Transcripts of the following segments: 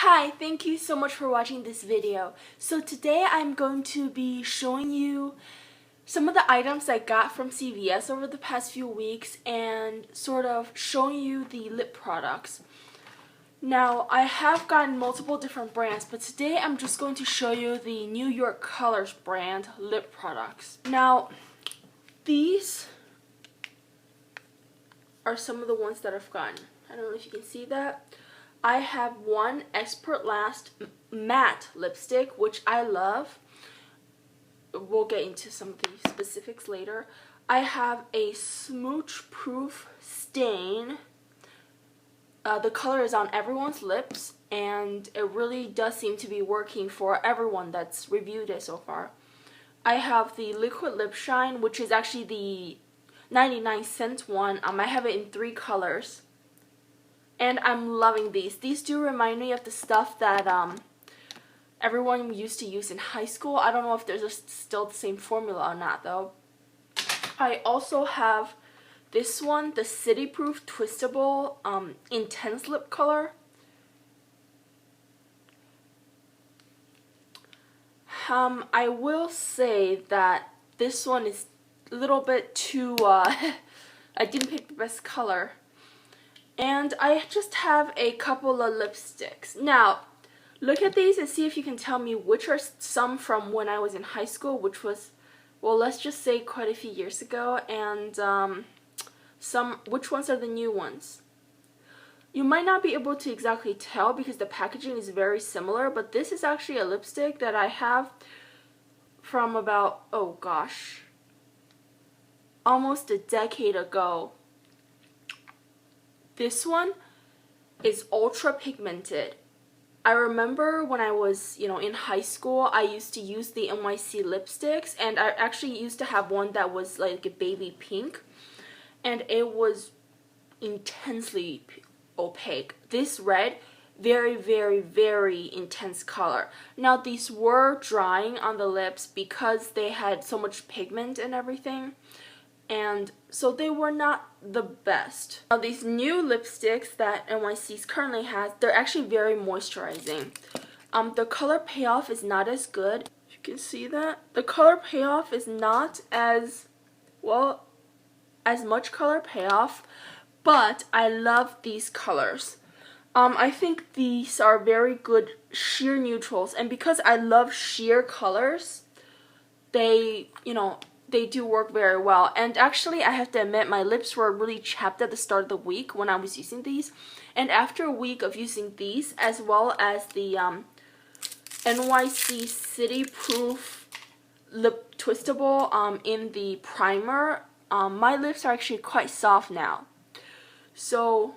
Hi, thank you so much for watching this video. So today I'm going to be showing you some of the items I got from CVS over the past few weeks and sort of showing you the lip products. Now, I have gotten multiple different brands, but today I'm just going to show you the New York Colors brand lip products. Now, these are some of the ones that I've gotten. I don't know if you can see that. I have one Expert Last matte lipstick, which I love. We'll get into some of the specifics later. I have a Smooch Proof Stain. The color is on everyone's lips, and it really does seem to be working for everyone that's reviewed it so far. I have the Liquid Lip Shine, which is actually the 99-cent one. I have it in 3 colors. And I'm loving these. These do remind me of the stuff that everyone used to use in high school. I don't know if there's still the same formula or not, though. I also have this one, the City Proof Twistable Intense Lip Color. I will say that this one is a little bit too, I didn't pick the best color. And I just have a couple of lipsticks. Now, look at these and see if you can tell me which are some from when I was in high school, which was, well, let's just say quite a few years ago, and which ones are the new ones. You might not be able to exactly tell because the packaging is very similar, but this is actually a lipstick that I have from about, oh gosh, almost a decade ago. This one is ultra pigmented. I remember when I was, in high school, I used to use the NYC lipsticks, and I actually used to have one that was like a baby pink, and it was intensely opaque. This red, very, very, very intense color. Now, these were drying on the lips because they had so much pigment and everything. And so they were not the best. Now, these new lipsticks that NYC currently has, they're actually very moisturizing. The color payoff is not as good. You can see that. The color payoff is not as, well, as much color payoff, but I love these colors. I think these are very good sheer neutrals, and because I love sheer colors, they, they do work very well. And actually, I have to admit, my lips were really chapped at the start of the week when I was using these. And after a week of using these, as well as the NYC City Proof Lip Twistable in the primer, my lips are actually quite soft now. So,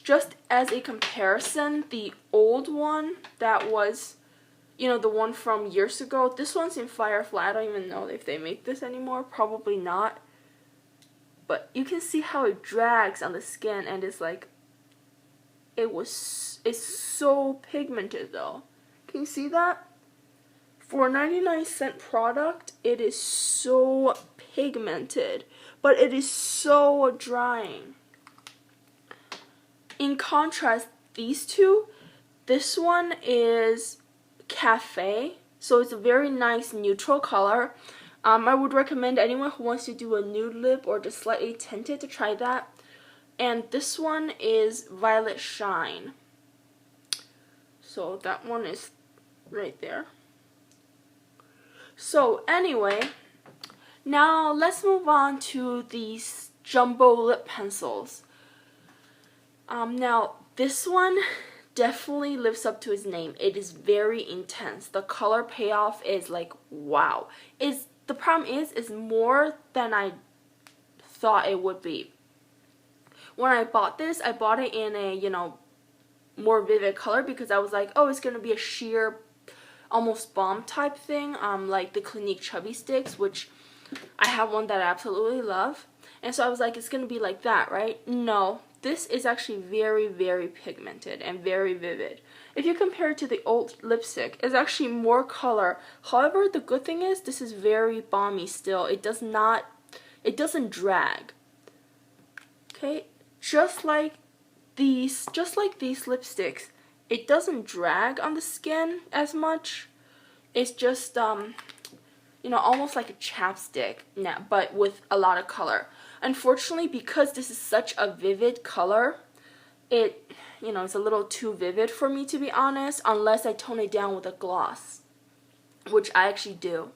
just as a comparison, the old one that was, the one from years ago. This one's in Firefly. I don't even know if they make this anymore. Probably not. But you can see how it drags on the skin, and it's like, it's so pigmented though. Can you see that? For a 99-cent product, it is so pigmented, but it is so drying. In contrast, these two, this one is Cafe, so it's a very nice neutral color. I would recommend anyone who wants to do a nude lip or just slightly tinted to try that. And this one is Violet Shine, so that one is right there. So anyway, now let's move on to these jumbo lip pencils. Now this one definitely lives up to its name. It is very intense. The color payoff is like, wow. The problem is more than I thought it would be. When I bought this, I bought it in a, more vivid color because I was like, oh, it's going to be a sheer, almost bomb type thing, like the Clinique Chubby Sticks, which I have one that I absolutely love. And so I was like, it's going to be like that, right? No. This is actually very, very pigmented and very vivid. If you compare it to the old lipstick, it's actually more color. However, the good thing is this is very balmy still. It doesn't drag. Okay? Just like these lipsticks, it doesn't drag on the skin as much. It's just you know, almost like a chapstick, but with a lot of color. Unfortunately, because this is such a vivid color, it, you know, it's a little too vivid for me, to be honest, unless I tone it down with a gloss, which I actually do.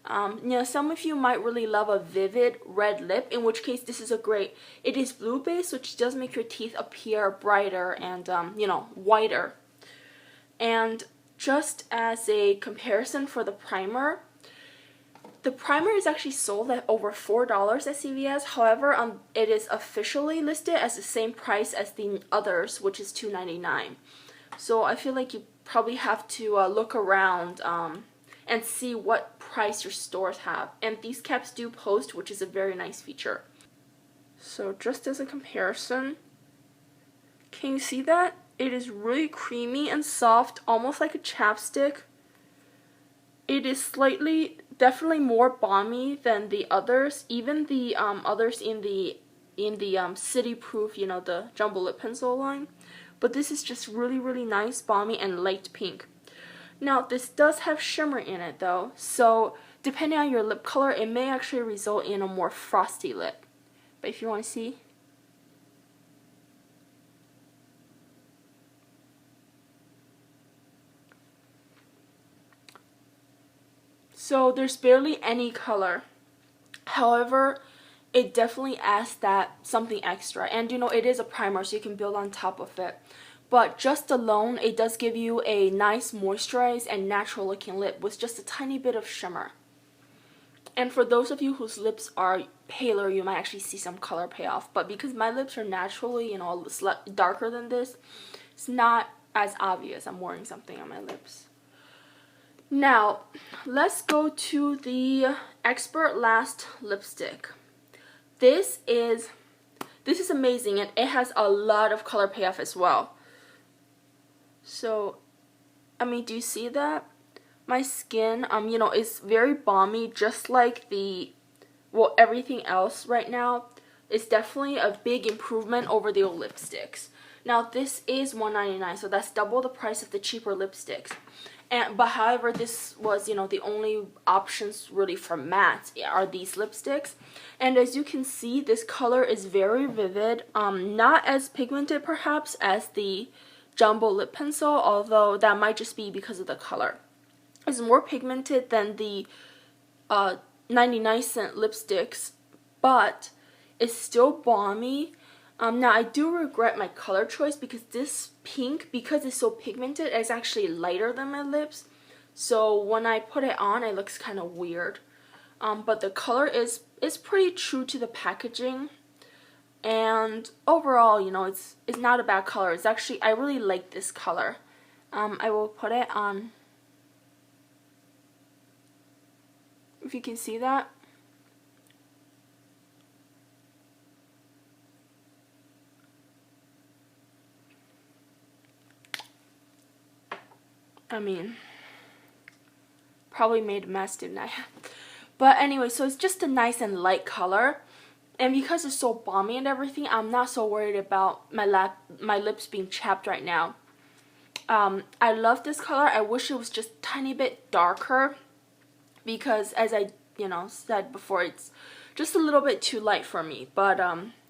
You know, some of you might really love a vivid red lip, in which case this is a great, it is blue based, which does make your teeth appear brighter and, you know, whiter. And just as a comparison for the primer is actually sold at over $4 at CVS. However, it is officially listed as the same price as the others, which is $2.99. So I feel like you probably have to look around and see what price your stores have. And these caps do post, which is a very nice feature. So just as a comparison, can you see that? It is really creamy and soft, almost like a chapstick. It is definitely more balmy than the others, even the others in the City Proof, you know, the jumbo lip pencil line. But this is just really, really nice, balmy, and light pink. Now, this does have shimmer in it, though, so depending on your lip color, it may actually result in a more frosty lip. But if you want to see, so there's barely any color. However, it definitely adds that something extra. And you know, it is a primer, so you can build on top of it. But just alone, it does give you a nice moisturized and natural looking lip with just a tiny bit of shimmer. And for those of you whose lips are paler, you might actually see some color payoff. But because my lips are naturally, you know, darker than this, it's not as obvious I'm wearing something on my lips. Now, let's go to the Expert Last lipstick. This is amazing, and it has a lot of color payoff as well. So, I mean, do you see that? My skin, you know, is very balmy, just like everything else right now. It's definitely a big improvement over the old lipsticks. Now, this is $1.99, so that's double the price of the cheaper lipsticks. But however, this was, you know, the only options really for matte are these lipsticks. And as you can see, this color is very vivid, not as pigmented perhaps as the jumbo lip pencil, although that might just be because of the color. It's more pigmented than the 99-cent lipsticks, but it's still balmy. Now, I do regret my color choice because this pink, because it's so pigmented, is actually lighter than my lips. So when I put it on, it looks kind of weird. But the color is pretty true to the packaging. And overall, you know, it's not a bad color. It's actually, I really like this color. I will put it on, if you can see that. I mean, probably made a mess, didn't I? But anyway, so it's just a nice and light color. And because it's so balmy and everything, I'm not so worried about my lips being chapped right now. I love this color. I wish it was just a tiny bit darker, because as I, you know, said before, it's just a little bit too light for me. But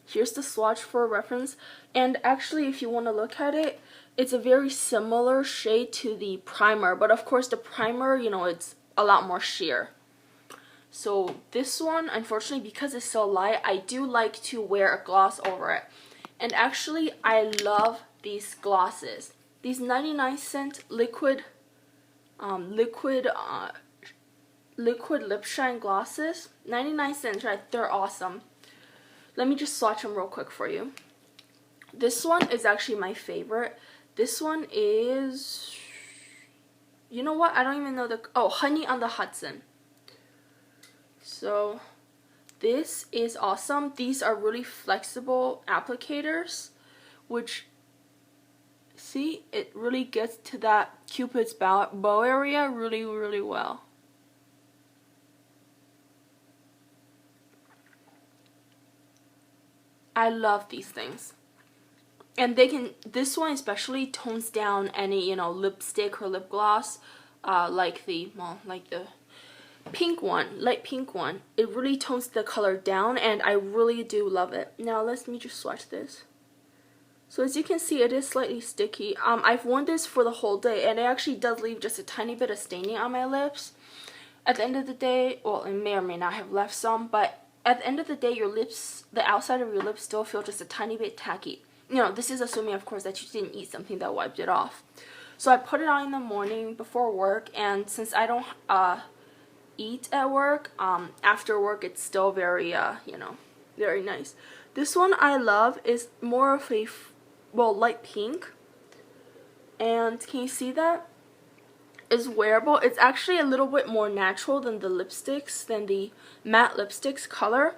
here's the swatch for reference. And actually, if you want to look at it, it's a very similar shade to the primer. But of course, the primer, you know, it's a lot more sheer. So this one, unfortunately, because it's so light, I do like to wear a gloss over it. And actually, I love these glosses. These 99-cent liquid lip shine glosses. 99 cents, right? They're awesome. Let me just swatch them real quick for you. This one is actually my favorite. This one is, you know what? I don't even know Honey on the Hudson. So this is awesome. These are really flexible applicators, which, see, it really gets to that Cupid's bow area really, really well. I love these things. And they can, this one especially tones down any, you know, lipstick or lip gloss, like the pink one, light pink one. It really tones the color down, and I really do love it. Now let me just swatch this. So as you can see, it is slightly sticky. I've worn this for the whole day, and it actually does leave just a tiny bit of staining on my lips. At the end of the day, well, it may or may not have left some, but at the end of the day, your lips, the outside of your lips still feel just a tiny bit tacky. You know, this is assuming, of course, that you didn't eat something that wiped it off. So I put it on in the morning before work, and since I don't eat at work, after work it's still very, you know, very nice. This one I love is more of a, well, light pink, and can you see that? Is wearable. It's actually a little bit more natural than the lipsticks, than the matte lipsticks color,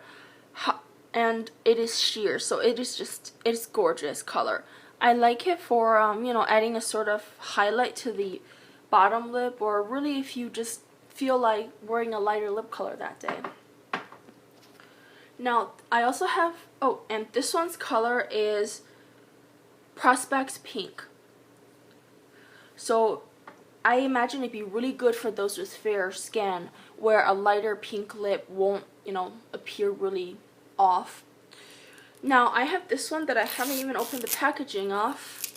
and it is sheer, so it is just, it's gorgeous color. I like it for you know, adding a sort of highlight to the bottom lip, or really if you just feel like wearing a lighter lip color that day. Now I also have, oh, and this one's color is Prospect Pink. So I imagine it'd be really good for those with fair skin, where a lighter pink lip won't, you know, appear really off. Now I have this one that I haven't even opened the packaging of.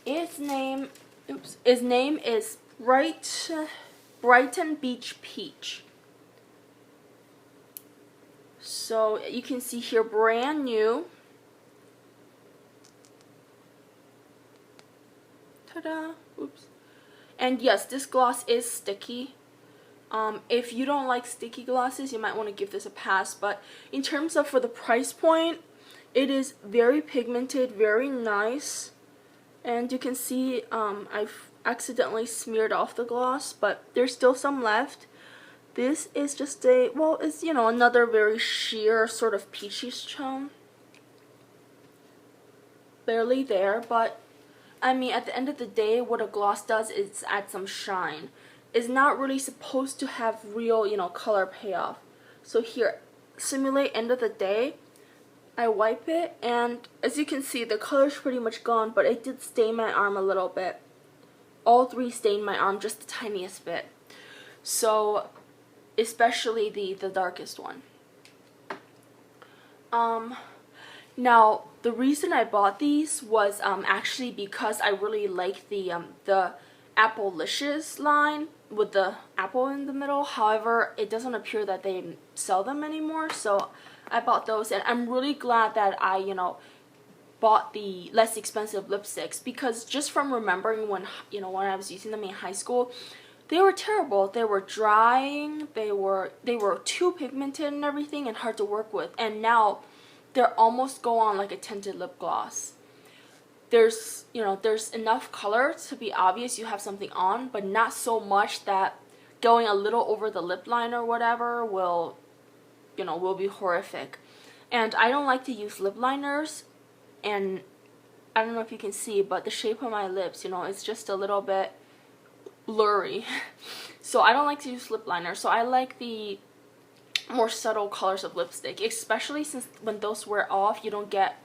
Its name is Brighton Beach Peach. So you can see here, brand new. Ta-da! Oops. And yes, this gloss is sticky. If you don't like sticky glosses, you might want to give this a pass. But in terms of for the price point, it is very pigmented, very nice. And you can see I've accidentally smeared off the gloss, but there's still some left. This is just a, well, it's, you know, another very sheer sort of peachy tone. Barely there, but I mean, at the end of the day, what a gloss does is add some shine. It's not really supposed to have real, you know, color payoff. So here, simulate end of the day. I wipe it, and as you can see, the color's pretty much gone, but it did stain my arm a little bit. All three stained my arm just the tiniest bit. So, especially the darkest one. Now, the reason I bought these was actually because I really like the Applelicious line with the apple in the middle. However, it doesn't appear that they sell them anymore, so I bought those, and I'm really glad that I, you know, bought the less expensive lipsticks, because just from remembering when, you know, when I was using them in high school, they were terrible. They were drying, they were too pigmented and everything, and hard to work with. And now they're almost go on like a tinted lip gloss. There's, you know, there's enough color to be obvious you have something on, but not so much that going a little over the lip line or whatever will, you know, will be horrific. And I don't like to use lip liners, and I don't know if you can see, but the shape of my lips, you know, it's just a little bit blurry. So I don't like to use lip liner. So I like the more subtle colors of lipstick, especially since when those wear off, you don't get,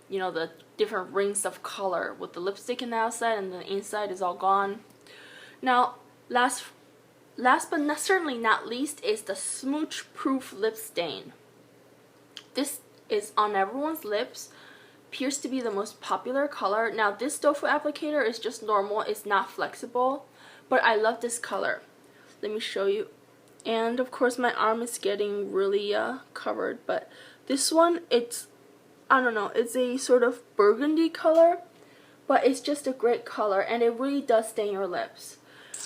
you know, the different rings of color with the lipstick in the outside and the inside is all gone. Now, last but not, certainly not least, is the Smooch Proof Lip Stain. This is on everyone's lips, appears to be the most popular color. Now, this tofu applicator is just normal, it's not flexible, but I love this color. Let me show you. And of course my arm is getting really covered, but this one, it's, I don't know, it's a sort of burgundy color, but it's just a great color, and it really does stain your lips.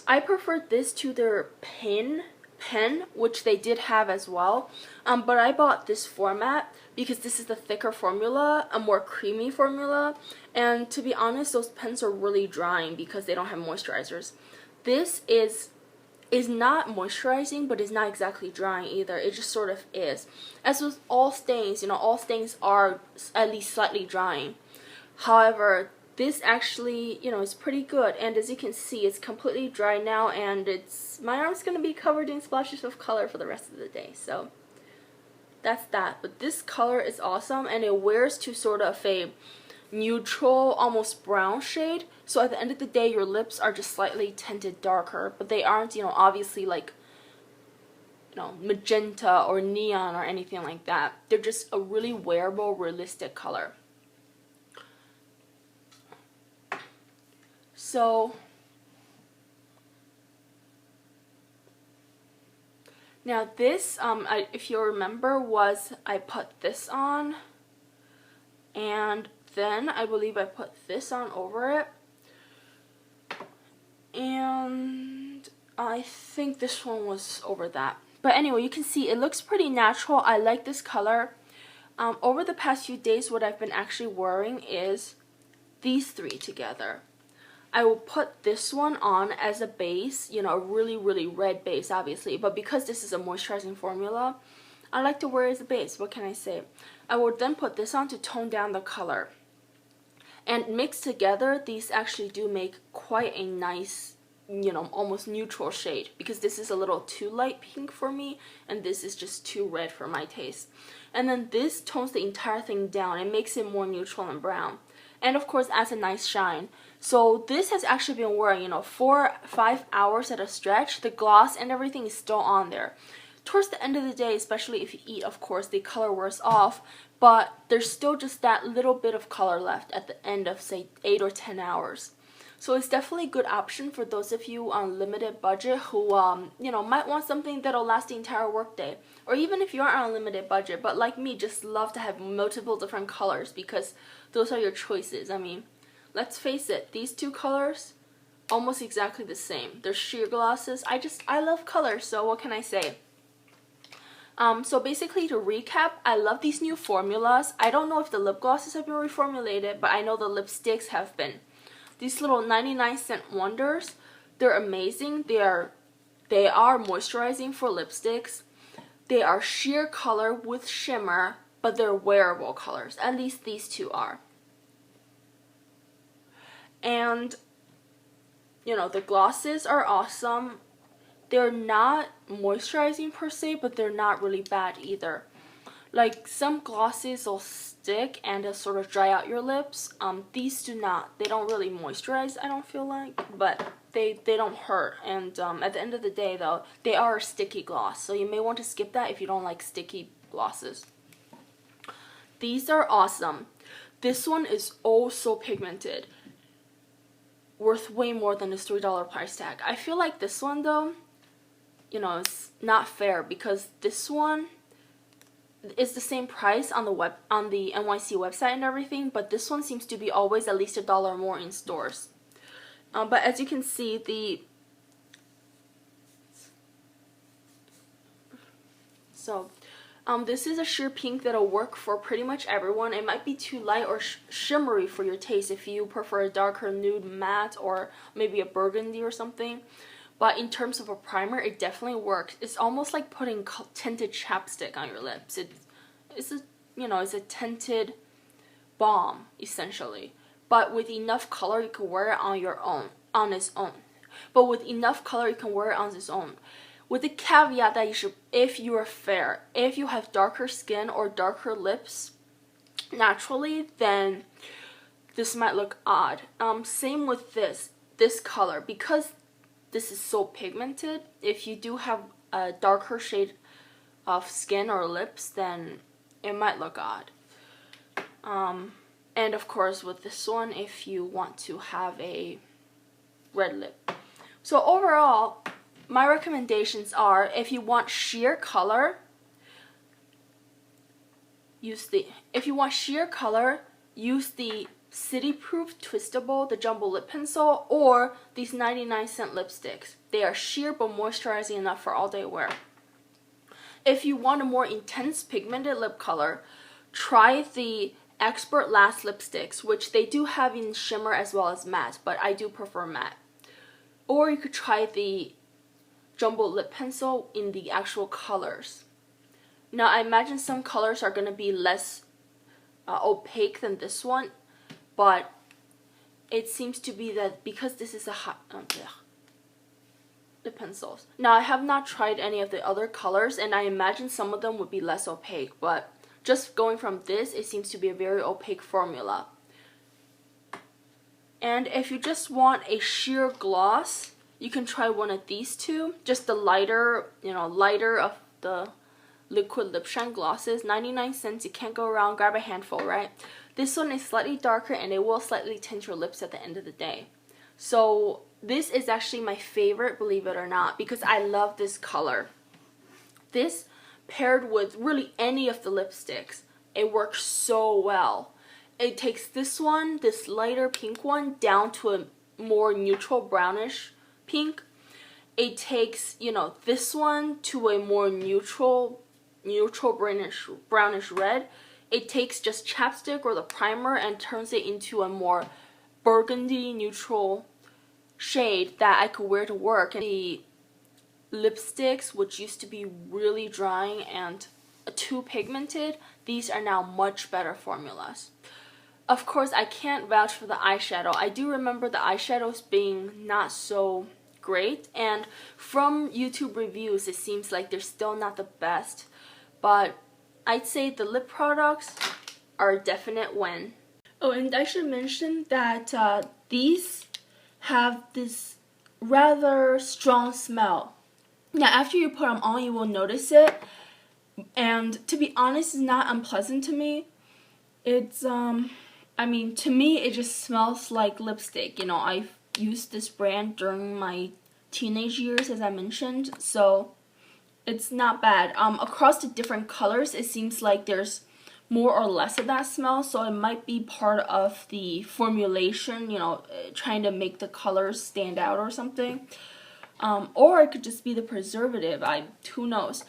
I prefer this to their pen, which they did have as well, but I bought this format because this is the thicker formula, a more creamy formula, and to be honest, those pens are really drying because they don't have moisturizers. This is not moisturizing, but it's not exactly drying either. It just sort of is. As with all stains, you know, all stains are at least slightly drying. However, this actually, you know, is pretty good. And as you can see, it's completely dry now, and my arm's going to be covered in splashes of color for the rest of the day. So that's that. But this color is awesome, and it wears to sort of a neutral, almost brown shade. So at the end of the day, your lips are just slightly tinted darker, but they aren't, obviously like, magenta or neon or anything like that. They're just a really wearable, realistic color. So now this, if you remember, I put this on, and then I believe I put this on over it, and I think this one was over that. But anyway, you can see it looks pretty natural. I like this color. Over the past few days, what I've been actually wearing is these three together. I will put this one on as a base, a really, really red base, obviously. But because this is a moisturizing formula, I like to wear it as a base. What can I say? I will then put this on to tone down the color. And mixed together, these actually do make quite a nice, almost neutral shade. Because this is a little too light pink for me, and this is just too red for my taste. And then this tones the entire thing down and makes it more neutral and brown. And of course adds a nice shine. So this has actually been wearing, 4-5 hours at a stretch. The gloss and everything is still on there. Towards the end of the day, especially if you eat, of course, the color wears off. But there's still just that little bit of color left at the end of, say, 8 or 10 hours. So it's definitely a good option for those of you on limited budget who, might want something that'll last the entire workday. Or even if you aren't on a limited budget, but like me, just love to have multiple different colors because those are your choices. I mean, let's face it, these two colors, almost exactly the same. They're sheer glosses. I love colors, so what can I say? So basically to recap, I love these new formulas. I don't know if the lip glosses have been reformulated, but I know the lipsticks have been. These little 99-cent wonders, they're amazing. They are moisturizing for lipsticks. They are sheer color with shimmer, but they're wearable colors. At least these two are. And, the glosses are awesome. They're not moisturizing per se, but they're not really bad either. Like some glosses will stick and they'll sort of dry out your lips. These do not. They don't really moisturize, I don't feel like, but they don't hurt. And at the end of the day, though, they are a sticky gloss, so you may want to skip that if you don't like sticky glosses. These are awesome. This one is oh so pigmented. Worth way more than this $3 price tag. I feel like this one, though, it's not fair because this one is the same price on the NYC website and everything, but this one seems to be always at least $1 more in stores. But as you can see, this is a sheer pink that'll work for pretty much everyone. It might be too light or shimmery for your taste if you prefer a darker nude matte or maybe a burgundy or something. But in terms of a primer, it definitely works. It's almost like putting tinted chapstick on your lips. It's a tinted balm essentially. But with enough color, you can wear it on its own. But with enough color, you can wear it on its own. With the caveat that if you are fair, if you have darker skin or darker lips naturally, then this might look odd. Same with this color, because this is so pigmented. If you do have a darker shade of skin or lips, then it might look odd. And of course with this one, if you want to have a red lip. So overall, my recommendations are, if you want sheer color, use the City Proof Twistable, the jumbo lip pencil, or these 99-cent lipsticks. They are sheer but moisturizing enough for all day wear. If you want a more intense pigmented lip color, try the Expert Lash lipsticks, which they do have in shimmer as well as matte, but I do prefer matte. Or you could try the jumbo lip pencil in the actual colors. Now I imagine some colors are going to be less opaque than this one, but it seems to be that because this is a the pencils. Now I have not tried any of the other colors, and I imagine some of them would be less opaque, but just going from this, it seems to be a very opaque formula. And if you just want a sheer gloss, you can try one of these two. Just the lighter, lighter of the liquid lip shine glosses. 99 cents, you can't go around, grab a handful, right? This one is slightly darker and it will slightly tint your lips at the end of the day. So this is actually my favorite, believe it or not, because I love this color. This paired with really any of the lipsticks, it works so well. It takes this one, this lighter pink one, down to a more neutral brownish pink. It takes, this one to a more neutral brownish red. It takes just chapstick or the primer and turns it into a more burgundy neutral shade that I could wear to work. And the lipsticks, which used to be really drying and too pigmented, these are now much better formulas. Of course, I can't vouch for the eyeshadow. I do remember the eyeshadows being not so great, and from YouTube reviews, it seems like they're still not the best, but I'd say the lip products are a definite win. Oh, and I should mention that these have this rather strong smell. Now, after you put them on, you will notice it, and to be honest, it's not unpleasant to me. It's, to me, it just smells like lipstick. I've used this brand during my teenage years, as I mentioned, so it's not bad. Across the different colors, it seems like there's more or less of that smell, so it might be part of the formulation, trying to make the colors stand out or something. Or it could just be the preservative, who knows.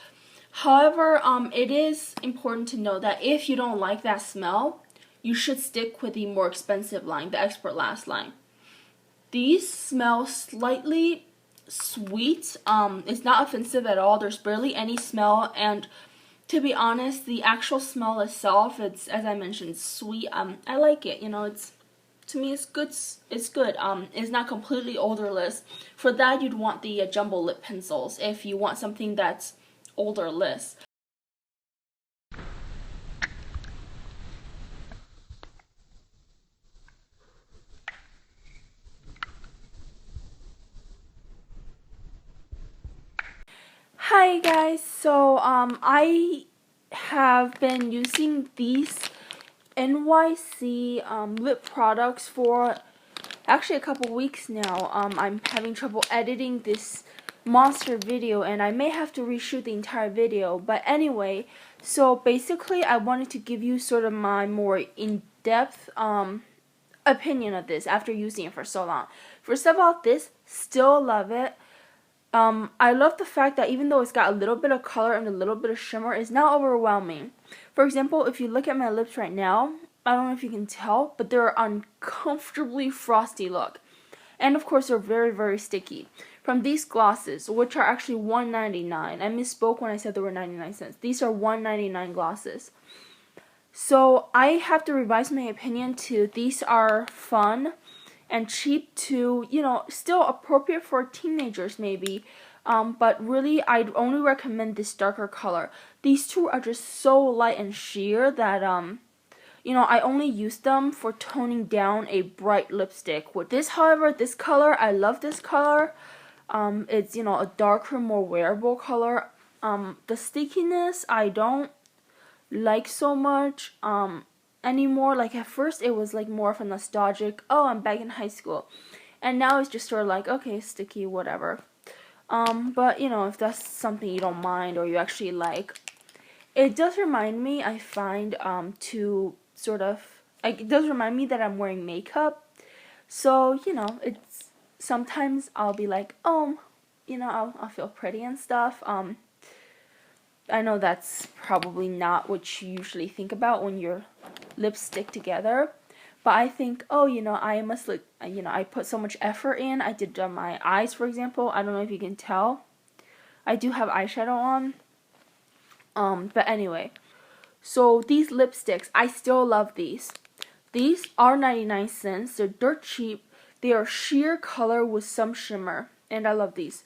However, it is important to know that if you don't like that smell, you should stick with the more expensive line, the Expert Last line. These smell slightly sweet. It's not offensive at all. There's barely any smell, and to be honest, the actual smell itself, it's, as I mentioned, sweet. I like it. To me, it's good. It's good. It's not completely odorless. For that, you'd want the jumbo lip pencils if you want something that's odorless. Hi guys, so I have been using these NYC lip products for actually a couple weeks now. I'm having trouble editing this monster video and I may have to reshoot the entire video, but anyway, so basically I wanted to give you sort of my more in-depth opinion of this after using it for so long. First of all, this, still love it. I love the fact that even though it's got a little bit of color and a little bit of shimmer, it's not overwhelming. For example, if you look at my lips right now, I don't know if you can tell, but they're uncomfortably frosty look. And of course, they're very, very sticky. From these glosses, which are actually $1.99. I misspoke when I said they were 99 cents. These are $1.99 glosses. So I have to revise my opinion to these are fun and cheap to, still appropriate for teenagers maybe, but really I'd only recommend this darker color. These two are just so light and sheer that, I only use them for toning down a bright lipstick. With this, however, this color, I love this color. It's, a darker, more wearable color. The stickiness, I don't like so much, anymore. Like at first it was like more of a nostalgic, oh, I'm back in high school, and now it's just sort of like, okay, sticky, whatever. But if that's something you don't mind or you actually like, it does remind me, I find, to sort of, like, it does remind me that I'm wearing makeup, so it's sometimes I'll be like, oh, I'll feel pretty and stuff. I know that's probably not what you usually think about when your lips stick together, but I think, oh, I must look, I put so much effort in. I did my eyes, for example. I don't know if you can tell. I do have eyeshadow on. But anyway, so these lipsticks, I still love these. These are 99 cents. They're dirt cheap. They are sheer color with some shimmer, and I love these.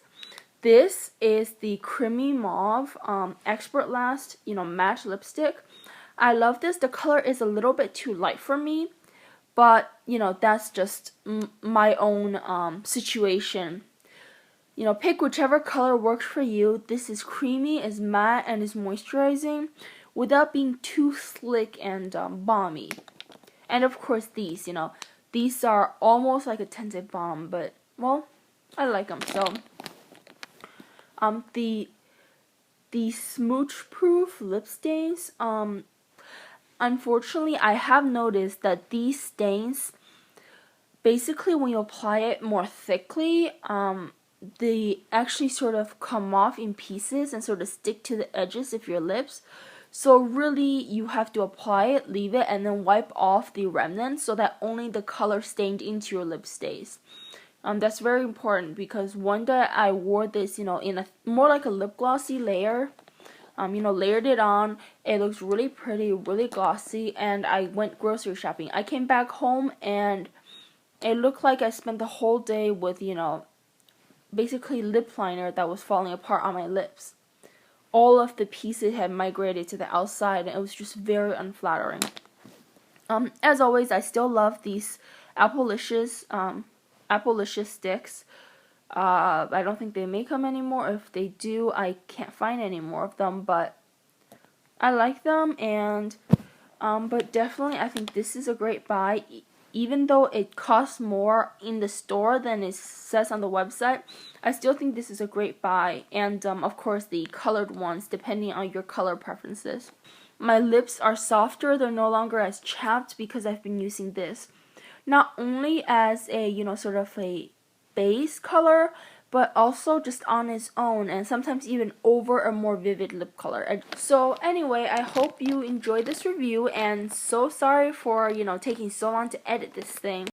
This is the Creamy Mauve Expert Last, matte lipstick. I love this. The color is a little bit too light for me, but you know, that's just my own situation. You know, pick whichever color works for you. This is creamy, is matte, and is moisturizing without being too slick and balmy. And of course these, you know, these are almost like a tinted balm, but well, I like them. So the Smooch proof lip stains, unfortunately I have noticed that these stains, basically when you apply it more thickly, they actually sort of come off in pieces and sort of stick to the edges of your lips. So really you have to apply it, leave it, and then wipe off the remnants so that only the color stained into your lip stays. That's very important because one day I wore this, you know, in a more like a lip glossy layer. You know, layered it on. It looks really pretty, really glossy, and I went grocery shopping. I came back home and it looked like I spent the whole day with, you know, basically lip liner that was falling apart on my lips. All of the pieces had migrated to the outside, and it was just very unflattering. As always, I still love these Applicious sticks. I don't think they make them anymore. If they do, I can't find any more of them, but I like them, and but definitely I think this is a great buy. Even though it costs more in the store than it says on the website, I still think this is a great buy. And of course the colored ones, depending on your color preferences. My lips are softer, they're no longer as chapped because I've been using this. Not only as a, you know, sort of a base color, but also just on its own, and sometimes even over a more vivid lip color. So anyway, I hope you enjoyed this review, and so sorry for, you know, taking so long to edit this thing.